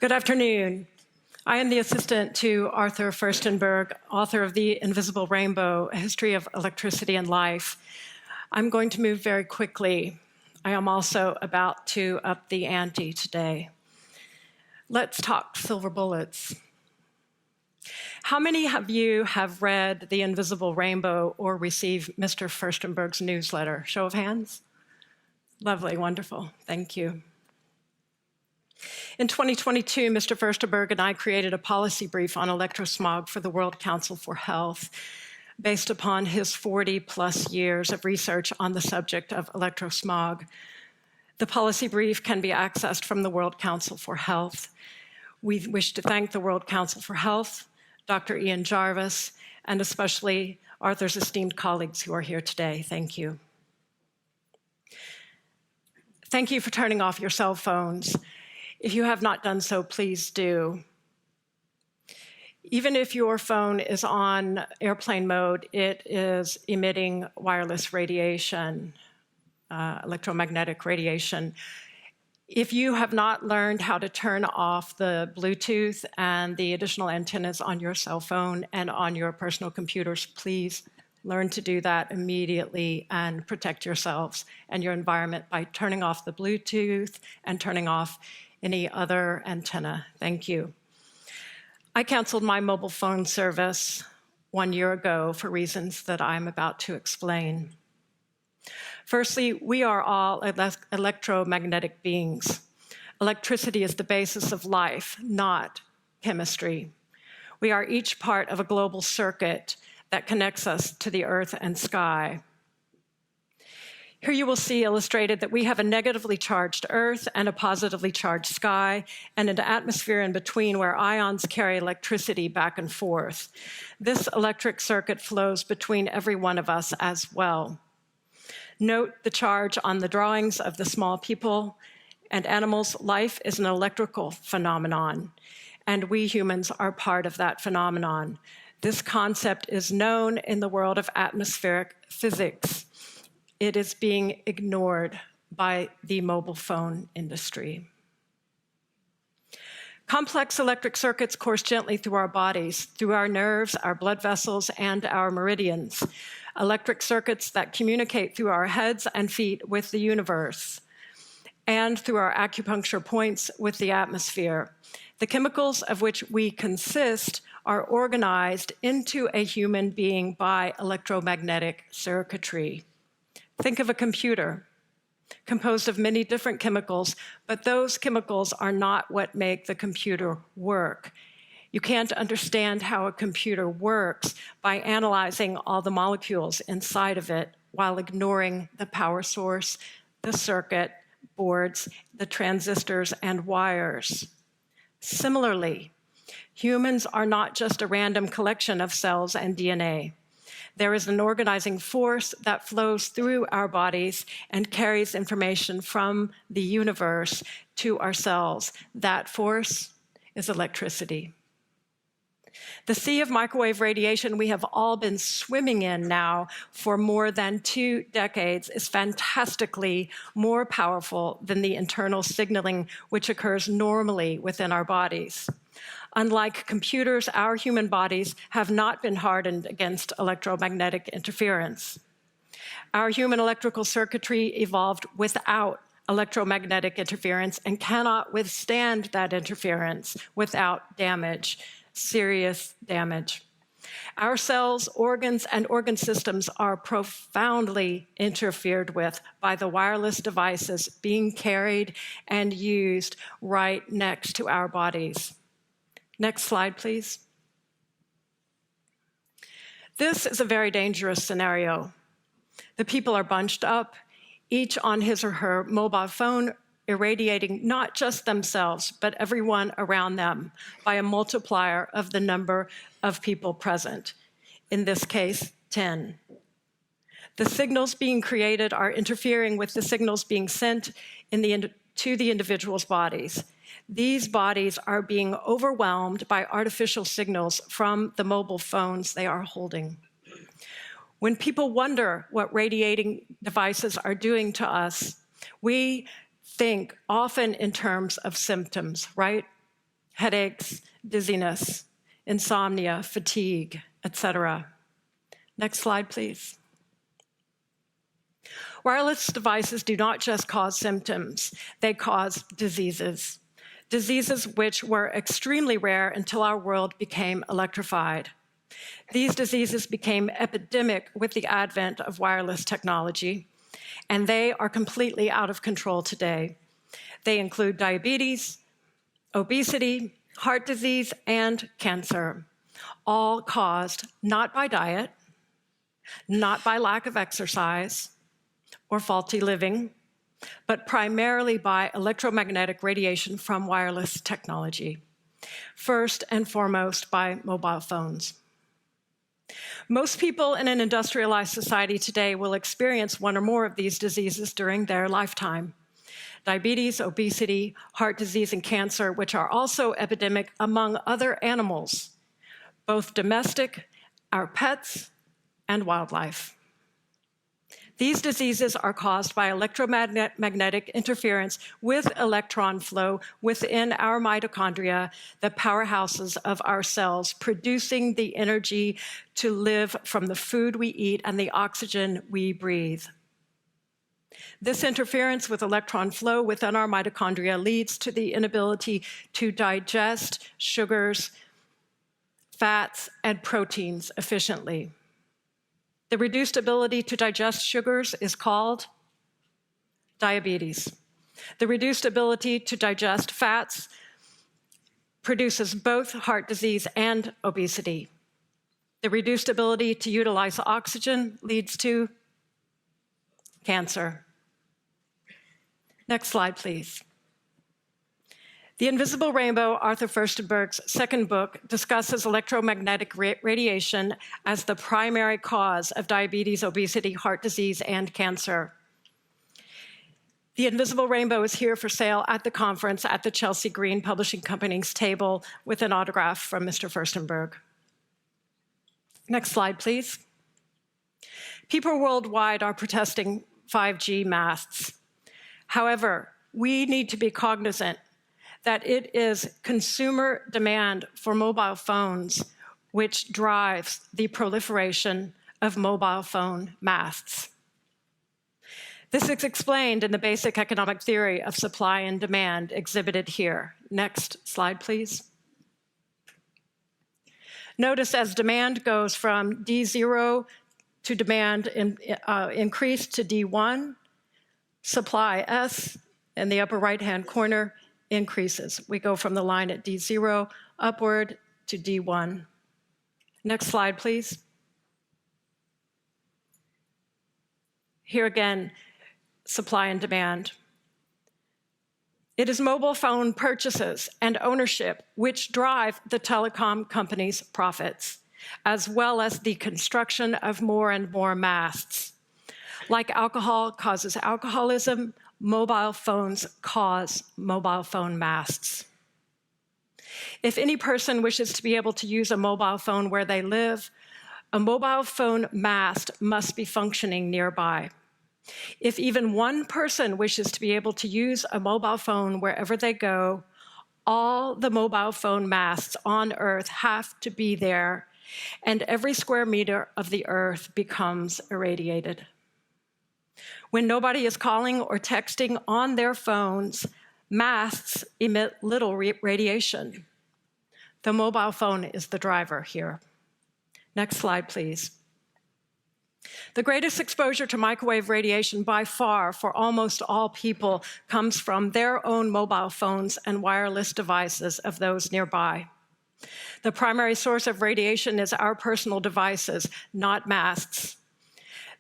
Good afternoon. I am the assistant to Arthur Furstenberg, author of The Invisible Rainbow, A History of Electricity and Life. I'm going to move very quickly. I am also about to up the ante today. Let's talk silver bullets. How many of you have read The Invisible Rainbow or received Mr. Furstenberg's newsletter? Show of hands? Lovely, wonderful, thank you. In 2022, Mr. Furstenberg and I created a policy brief on electrosmog for the World Council for Health, based upon his 40-plus years of research on the subject of electrosmog. The policy brief can be accessed from the World Council for Health. We wish to thank the World Council for Health, Dr. Ian Jarvis, and especially Arthur's esteemed colleagues who are here today. Thank you. Thank you for turning off your cell phones. If you have not done so, please do. Even if your phone is on airplane mode, it is emitting wireless radiation, electromagnetic radiation. If you have not learned how to turn off the Bluetooth and the additional antennas on your cell phone and on your personal computers, please learn to do that immediately and protect yourselves and your environment by turning off the Bluetooth and turning off any other antenna. Thank you. I canceled my mobile phone service 1 year ago for reasons that I'm about to explain. Firstly, we are all electromagnetic beings. Electricity is the basis of life, not chemistry. We are each part of a global circuit that connects us to the earth and sky. Here you will see illustrated that we have a negatively charged earth and a positively charged sky, and an atmosphere in between where ions carry electricity back and forth. This electric circuit flows between every one of us as well. Note the charge on the drawings of the small people and animals. Life is an electrical phenomenon, and we humans are part of that phenomenon. This concept is known in the world of atmospheric physics. It is being ignored by the mobile phone industry. Complex electric circuits course gently through our bodies, through our nerves, our blood vessels, and our meridians. Electric circuits that communicate through our heads and feet with the universe, and through our acupuncture points with the atmosphere. The chemicals of which we consist are organized into a human being by electromagnetic circuitry. Think of a computer composed of many different chemicals, but those chemicals are not what make the computer work. You can't understand how a computer works by analyzing all the molecules inside of it while ignoring the power source, the circuit boards, the transistors, and wires. Similarly, humans are not just a random collection of cells and DNA. There is an organizing force that flows through our bodies and carries information from the universe to our cells. That force is electricity. The sea of microwave radiation we have all been swimming in now for more than 2 decades is fantastically more powerful than the internal signaling which occurs normally within our bodies. Unlike computers, our human bodies have not been hardened against electromagnetic interference. Our human electrical circuitry evolved without electromagnetic interference and cannot withstand that interference without damage, serious damage. Our cells, organs, and organ systems are profoundly interfered with by the wireless devices being carried and used right next to our bodies. Next slide, please. This is a very dangerous scenario. The people are bunched up, each on his or her mobile phone, irradiating not just themselves, but everyone around them by a multiplier of the number of people present. In this case, 10. The signals being created are interfering with the signals being sent to the individual's bodies. These bodies are being overwhelmed by artificial signals from the mobile phones they are holding. When people wonder what radiating devices are doing to us, we think often in terms of symptoms, right? headaches, dizziness, insomnia, fatigue, etc. Next slide, please. Wireless devices do not just cause symptoms, they cause diseases. Diseases which were extremely rare until our world became electrified. These diseases became epidemic with the advent of wireless technology, and they are completely out of control today. They include diabetes, obesity, heart disease, and cancer, all caused not by diet, not by lack of exercise or faulty living, but primarily by electromagnetic radiation from wireless technology, first and foremost by mobile phones. Most people in an industrialized society today will experience one or more of these diseases during their lifetime. Diabetes, obesity, heart disease, and cancer, which are also epidemic among other animals, both domestic, our pets, and wildlife. These diseases are caused by electromagnetic interference with electron flow within our mitochondria, the powerhouses of our cells, producing the energy to live from the food we eat and the oxygen we breathe. This interference with electron flow within our mitochondria leads to the inability to digest sugars, fats, and proteins efficiently. The reduced ability to digest sugars is called diabetes. The reduced ability to digest fats produces both heart disease and obesity. The reduced ability to utilize oxygen leads to cancer. Next slide, please. The Invisible Rainbow, Arthur Furstenberg's second book, discusses electromagnetic radiation as the primary cause of diabetes, obesity, heart disease, and cancer. The Invisible Rainbow is here for sale at the conference at the Chelsea Green Publishing Company's table with an autograph from Mr. Furstenberg. Next slide, please. People worldwide are protesting 5G masts. However, we need to be cognizant that it is consumer demand for mobile phones which drives the proliferation of mobile phone masts. This is explained in the basic economic theory of supply and demand exhibited here. Next slide, please. Notice as demand goes from D0 to demand increased to D1, supply S in the upper right-hand corner increases. We go from the line at D0 upward to D1. Next slide, please. Here again, supply and demand. It is mobile phone purchases and ownership which drive the telecom companies' profits, as well as the construction of more and more masts. Like alcohol causes alcoholism, mobile phones cause mobile phone masts. If any person wishes to be able to use a mobile phone where they live, a mobile phone mast must be functioning nearby. If even one person wishes to be able to use a mobile phone wherever they go, all the mobile phone masts on Earth have to be there, and every square meter of the Earth becomes irradiated. When nobody is calling or texting on their phones, masts emit little radiation. The mobile phone is the driver here. Next slide, please. The greatest exposure to microwave radiation by far for almost all people comes from their own mobile phones and wireless devices of those nearby. The primary source of radiation is our personal devices, not masts.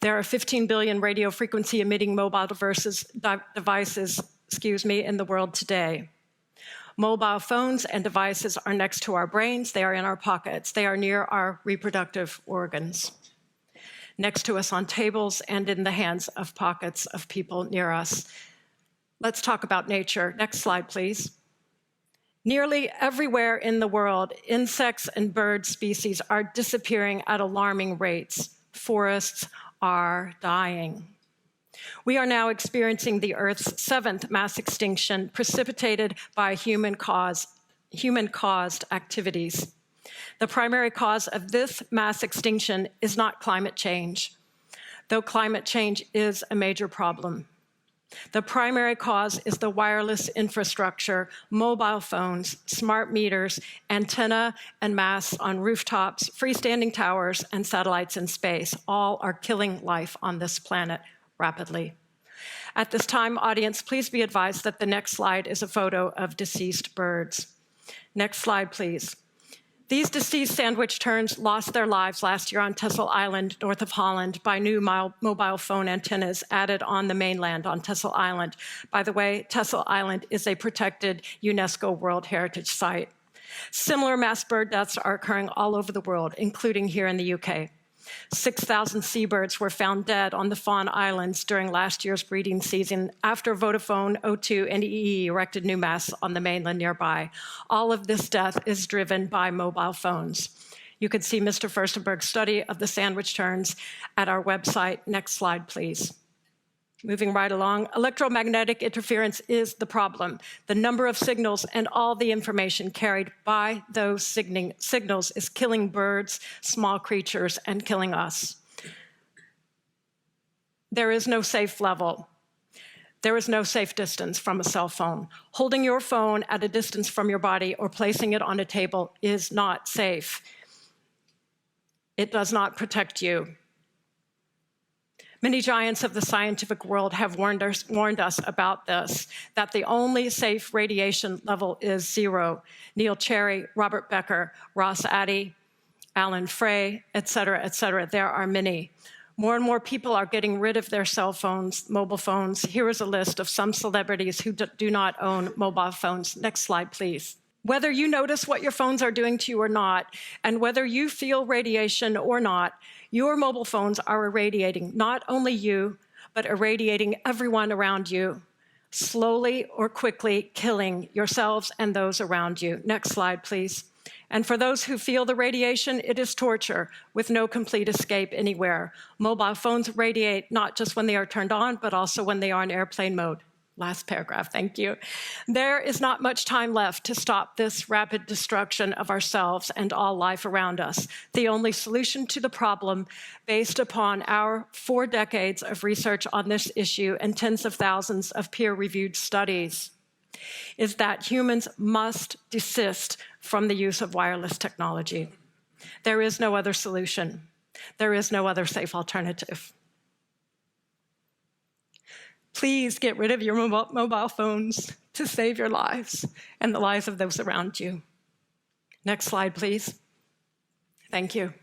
There are 15 billion radio frequency emitting mobile devices in the world today. Mobile phones and devices are next to our brains. They are in our pockets. They are near our reproductive organs, next to us on tables and in the hands of pockets of people near us. Let's talk about nature. Next slide, please. Nearly everywhere in the world, insects and bird species are disappearing at alarming rates. Forests are dying. We are now experiencing the Earth's 7th mass extinction precipitated by a human cause human-caused activities. The primary cause of this mass extinction is not climate change, though climate change is a major problem. The primary cause is the wireless infrastructure, mobile phones, smart meters, antenna and masts on rooftops, freestanding towers, and satellites in space. All are killing life on this planet rapidly. At this time, audience, please be advised that the next slide is a photo of deceased birds. Next slide, please. These deceased sandwich terns lost their lives last year on Texel Island, north of Holland, by new mobile phone antennas added on the mainland on Texel Island. By the way, Texel Island is a protected UNESCO World Heritage Site. Similar mass bird deaths are occurring all over the world, including here in the UK. 6,000 seabirds were found dead on the Fawn Islands during last year's breeding season after Vodafone, O2, and EE erected new masts on the mainland nearby. All of this death is driven by mobile phones. You can see Mr. Furstenberg's study of the sandwich terns at our website. Next slide, please. Moving right along, electromagnetic interference is the problem. The number of signals and all the information carried by those signals is killing birds, small creatures, and killing us. There is no safe level. There is no safe distance from a cell phone. Holding your phone at a distance from your body or placing it on a table is not safe. It does not protect you. Many giants of the scientific world have warned us about this, that the only safe radiation level is 0. Neil Cherry, Robert Becker, Ross Addy, Alan Frey, et cetera, et cetera. There are many. More and more people are getting rid of their cell phones, mobile phones. Here is a list of some celebrities who do not own mobile phones. Next slide, please. Whether you notice what your phones are doing to you or not, and whether you feel radiation or not, your mobile phones are irradiating not only you, but irradiating everyone around you, slowly or quickly killing yourselves and those around you. Next slide, please. And for those who feel the radiation, it is torture with no complete escape anywhere. Mobile phones radiate not just when they are turned on, but also when they are in airplane mode. Last paragraph, thank you. There is not much time left to stop this rapid destruction of ourselves and all life around us. The only solution to the problem, based upon our 4 decades of research on this issue and tens of thousands of peer-reviewed studies, is that humans must desist from the use of wireless technology. There is no other solution. There is no other safe alternative. Please get rid of your mobile phones to save your lives and the lives of those around you. Next slide, please. Thank you.